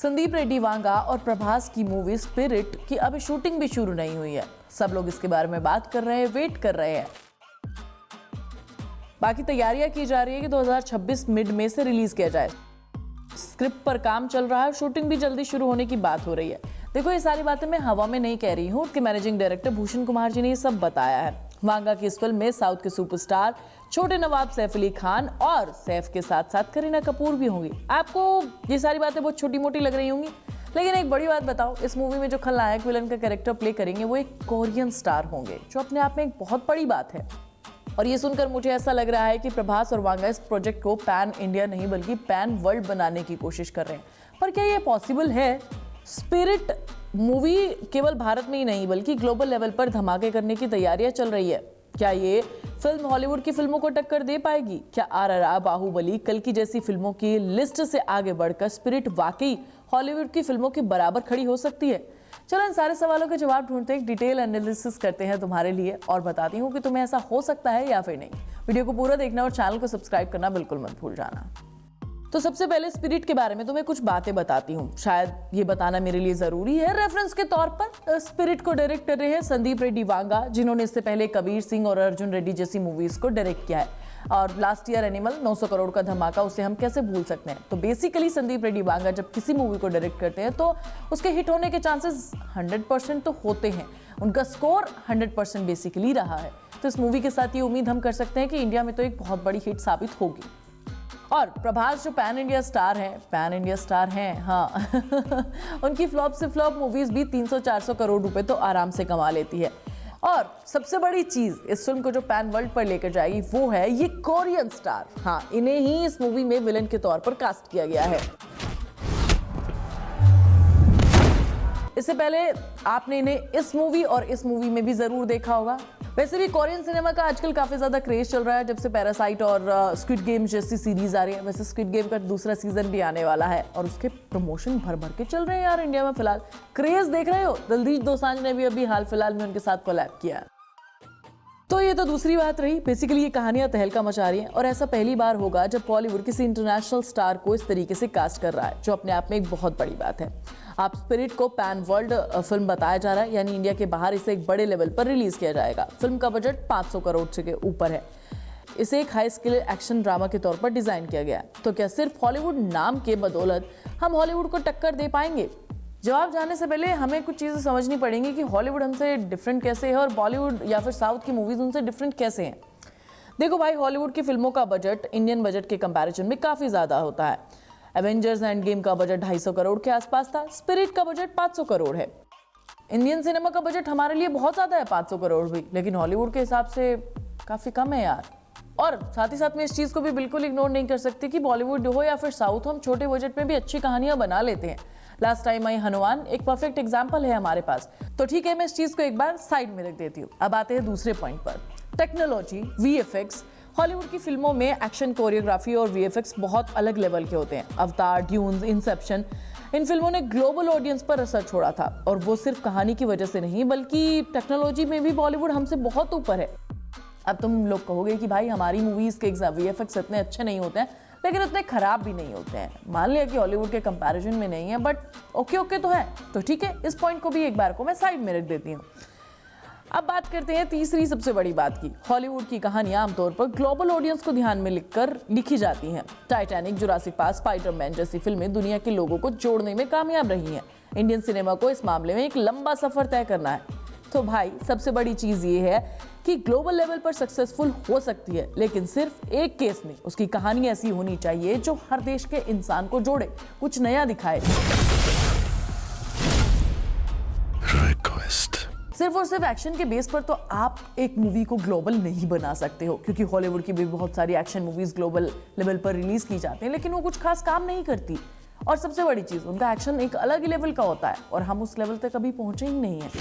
संदीप रेड्डी वांगा और प्रभास की movie spirit की अभी शूटिंग भी शुरू नहीं हुई है। सब लोग इसके बारे में बात कर रहे हैं, वेट कर रहे हैं। बाकी तैयारियां की जा रही है कि 2026 मिड में से रिलीज किया जाए। स्क्रिप्ट पर काम चल रहा है, शूटिंग भी जल्दी शुरू होने की बात हो रही है। देखो, ये सारी बातें मैं हवा में नहीं कह रही हूँ कि मैनेजिंग डायरेक्टर भूषण कुमार जी ने ये सब बताया है। वांगा की इस फिल्म में साउथ के सुपरस्टार छोटे नवाब सैफ अली खान और सैफ के साथ साथ करीना कपूर भी होंगी। आपको ये सारी बातें बहुत छोटी मोटी लग रही होंगी, लेकिन एक बड़ी बात बताओ, इस मूवी में जो खलनायक विलन का कैरेक्टर प्ले करेंगे वो एक कोरियन स्टार होंगे, जो अपने आप में एक बहुत बड़ी बात है। और ये सुनकर मुझे ऐसा लग रहा है कि प्रभास और वांगा इस प्रोजेक्ट को पैन इंडिया नहीं बल्कि पैन वर्ल्ड बनाने की कोशिश कर रहे हैं। पर क्या ये पॉसिबल है? स्पिरिट मूवी केवल भारत में ही नहीं बल्कि ग्लोबल लेवल पर धमाके करने की तैयारियां चल रही है। क्या ये फिल्म हॉलीवुड की फिल्मों को टक्कर दे पाएगी? क्या RRR, बाहुबली, कल्कि जैसी फिल्मों की लिस्ट से आगे बढ़कर स्पिरिट वाकई हॉलीवुड की फिल्मों के बराबर खड़ी हो सकती है? चलो इन सारे सवालों के जवाब ढूंढते हैं, डिटेल एनालिसिस करते हैं तुम्हारे लिए और बताती हूँ कि तुम्हें ऐसा हो सकता है या फिर नहीं। वीडियो को पूरा देखना और चैनल को सब्सक्राइब करना बिल्कुल मत भूल जाना। तो सबसे पहले स्पिरिट के बारे में तुम्हें कुछ बातें बताती हूँ, शायद ये बताना मेरे लिए जरूरी है। रेफरेंस के तौर पर स्पिरिट को डायरेक्ट कर रहे हैं संदीप रेड्डी वांगा, जिन्होंने इससे पहले कबीर सिंह और अर्जुन रेड्डी जैसी मूवीज को डायरेक्ट किया है। और लास्ट ईयर एनिमल 900 करोड़ का धमाका, उसे हम कैसे भूल सकते हैं। तो बेसिकली संदीप रेड्डी वांगा जब किसी मूवी को डायरेक्ट करते हैं तो उसके हिट होने के चांसेस 100% तो होते हैं। उनका स्कोर 100% बेसिकली रहा है। तो इस मूवी के साथ ये उम्मीद हम कर सकते हैं कि इंडिया में तो एक बहुत बड़ी हिट साबित होगी। और प्रभास जो पैन इंडिया स्टार हैं, हाँ उनकी फ्लॉप से फ्लॉप मूवीज भी 300-400 करोड़ रुपए तो आराम से कमा लेती है। और सबसे बड़ी चीज इस फिल्म को जो पैन वर्ल्ड पर लेकर जाएगी वो है ये कोरियन स्टार। हाँ, इन्हें ही इस मूवी में विलन के तौर पर कास्ट किया गया है। इससे पहले आपने इन्हें इस मूवी और इस मूवी में भी जरूर देखा होगा। वैसे भी कोरियन सिनेमा का आजकल काफी ज्यादा क्रेज चल रहा है, जब से पैरासाइट और स्क्विड गेम जैसी सीरीज आ रही है। वैसे स्क्विड गेम का दूसरा सीजन भी आने वाला है और उसके प्रमोशन भर भर के चल रहे हैं यार इंडिया में। फिलहाल क्रेज देख रहे हो, दिलजीत दोसांझ ने भी अभी हाल फिलहाल में उनके साथ कोलैब किया। तो ये तो दूसरी बात रही। बेसिकली ये कहानियां तहलका मचा रही हैं और ऐसा पहली बार होगा जब बॉलीवुड किसी इंटरनेशनल स्टार को इस तरीके से कास्ट कर रहा है, जो अपने आप में एक बहुत बड़ी बात है। आप स्पिरिट को पैन वर्ल्ड फिल्म बताया जा रहा है, यानी इंडिया के बाहर इसे एक बड़े लेवल पर रिलीज किया जाएगा। फिल्म का बजट 500 करोड़ से के ऊपर है। इसे एक हाई स्किल एक्शन ड्रामा के तौर पर डिजाइन किया गया है। तो क्या सिर्फ हॉलीवुड नाम के बदौलत हम हॉलीवुड को टक्कर दे पाएंगे? जवाब जानने से पहले हमें कुछ चीजें समझनी पड़ेंगी कि हॉलीवुड हमसे डिफरेंट कैसे है और बॉलीवुड या फिर साउथ की मूवीज उनसे डिफरेंट कैसे हैं। देखो भाई, हॉलीवुड की फिल्मों का बजट इंडियन बजट के कंपैरिजन में काफी ज्यादा होता है। एवेंजर्स एंड गेम का बजट 250 करोड़ के आसपास था। स्पिरिट का बजट 500 करोड़ है। इंडियन सिनेमा का बजट हमारे लिए बहुत ज्यादा है, 500 करोड़ भी, लेकिन हॉलीवुड के हिसाब से काफी कम है यार। और साथ ही साथ में इस चीज को भी बिल्कुल इग्नोर नहीं कर सकते कि बॉलीवुड हो या फिर साउथ, हम छोटे बजट में भी अच्छी कहानियां बना लेते हैं। लास्ट टाइम आई हनुमान एक परफेक्ट एग्जाम्पल है हमारे पास। तो ठीक है, मैं इस चीज को एक बार साइड में रख देती हूँ। अब आते हैं दूसरे पॉइंट पर, टेक्नोलॉजी, VFX। हॉलीवुड की फिल्मों में एक्शन, कोरियोग्राफी और VFX बहुत अलग लेवल के होते हैं। अवतार, ड्यून्स, इंसेप्शन, इन फिल्मों ने ग्लोबल ऑडियंस पर असर छोड़ा था, और वो सिर्फ कहानी की वजह से नहीं बल्कि टेक्नोलॉजी में भी बॉलीवुड हमसे बहुत ऊपर है। अब तुम लोग कहोगे कि भाई हमारी मूवीज के VFX इतने अच्छे नहीं होते हैं, लेकिन उतने खराब भी नहीं होते हैं। मान लिया कि हॉलीवुड के कंपैरिजन में नहीं है, बट ओके तो है। तो ठीक है, इस पॉइंट को भी एक बार को मैं साइड में रख देती हूँ। अब बात करते हैं तीसरी सबसे बड़ी बात की। हॉलीवुड की कहानियां आमतौर पर ग्लोबल ऑडियंस को ध्यान में लिखकर लिखी जाती हैं। टाइटैनिक, जुरासिक पार्क, स्पाइडरमैन जैसी फिल्में दुनिया के लोगों को जोड़ने में कामयाब रही हैं। इंडियन सिनेमा को इस मामले में एक लंबा सफर तय करना है। तो भाई, सबसे बड़ी चीज ये है कि ग्लोबल लेवल पर सक्सेसफुल हो सकती है, लेकिन सिर्फ एक केस में उसकी कहानी ऐसी होनी चाहिए जो हर देश के इंसान को जोड़े, कुछ नया दिखाए। सिर्फ और सिर्फ एक्शन के बेस पर तो आप एक मूवी को ग्लोबल नहीं बना सकते हो, क्योंकि हॉलीवुड की भी बहुत सारी एक्शन मूवीज ग्लोबल लेवल पर रिलीज की जाती हैं, लेकिन वो कुछ खास काम नहीं करती। और सबसे बड़ी चीज, उनका एक्शन एक अलग ही लेवल का होता है और हम उस लेवल तक कभी पहुंचे ही नहीं है।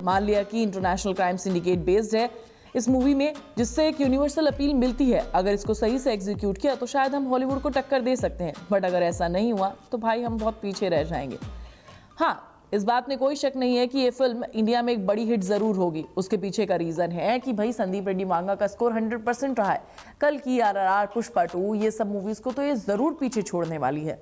मान लिया कि इंटरनेशनल क्राइम सिंडिकेट बेस्ड है इस मूवी में, जिससे एक यूनिवर्सल अपील मिलती है। अगर इसको सही से एग्जीक्यूट किया तो शायद हम हॉलीवुड को टक्कर दे सकते हैं, बट अगर ऐसा नहीं हुआ तो भाई हम बहुत पीछे रह जाएंगे। हाँ, इस बात में कोई शक नहीं है कि ये फिल्म इंडिया में एक बड़ी हिट जरूर होगी। उसके पीछे का रीजन है कि भाई संदीप रेड्डी मांगा का स्कोर 100% रहा है। कल की RRR, पुष्पा 2, ये सब मूवीज को तो ये जरूर पीछे छोड़ने वाली है।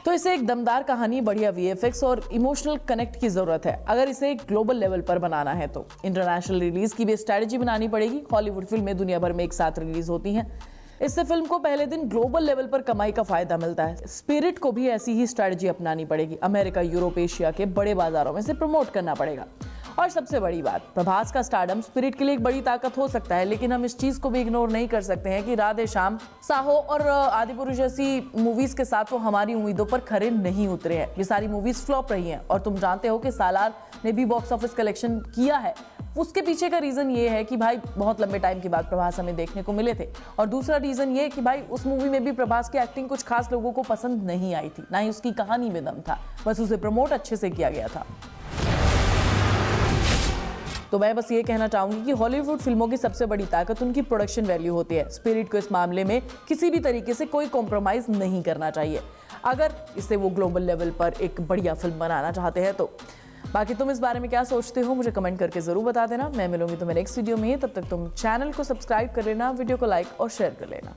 तो इसे एक दमदार कहानी, बढ़िया VFX और इमोशनल कनेक्ट की जरूरत है। अगर इसे एक ग्लोबल लेवल पर बनाना है तो इंटरनेशनल रिलीज की भी स्ट्रैटेजी बनानी पड़ेगी। हॉलीवुड फिल्में दुनिया भर में एक साथ रिलीज होती हैं, इससे फिल्म को पहले दिन ग्लोबल लेवल पर कमाई का फायदा मिलता है। स्पिरिट को भी ऐसी ही स्ट्रैटेजी अपनानी पड़ेगी। अमेरिका, यूरोप, एशिया के बड़े बाजारों में से प्रमोट करना पड़ेगा। और सबसे बड़ी बात, प्रभास का स्टारडम स्पिरिट के लिए एक बड़ी ताकत हो सकता है, लेकिन हम इस चीज को भी इग्नोर नहीं कर सकते हैं कि राधे श्याम, साहो और आदिपुरुष जैसी मूवीज के साथ वो हमारी उम्मीदों पर खरे नहीं उतरे हैं। ये सारी मूवीज फ्लॉप रही हैं और तुम जानते हो कि सालार ने भी बॉक्स ऑफिस कलेक्शन किया है। उसके पीछे का रीजन ये है कि भाई बहुत लंबे टाइम के बाद प्रभास हमें देखने को मिले थे, और दूसरा रीजन ये कि भाई उस मूवी में भी प्रभास की एक्टिंग कुछ खास लोगों को पसंद नहीं आई थी, ना ही उसकी कहानी में दम था, बस उसे प्रमोट अच्छे से किया गया था। तो मैं बस ये कहना चाहूंगी कि हॉलीवुड फिल्मों की सबसे बड़ी ताकत उनकी प्रोडक्शन वैल्यू होती है। स्पिरिट को इस मामले में किसी भी तरीके से कोई कॉम्प्रोमाइज नहीं करना चाहिए, अगर इसे वो ग्लोबल लेवल पर एक बढ़िया फिल्म बनाना चाहते हैं तो। बाकी तुम इस बारे में क्या सोचते हो मुझे कमेंट करके जरूर बता देना। मैं मिलूंगी तुम्हें नेक्स्ट वीडियो में, तब तक तुम चैनल को सब्सक्राइब कर लेना, वीडियो को लाइक और शेयर कर लेना।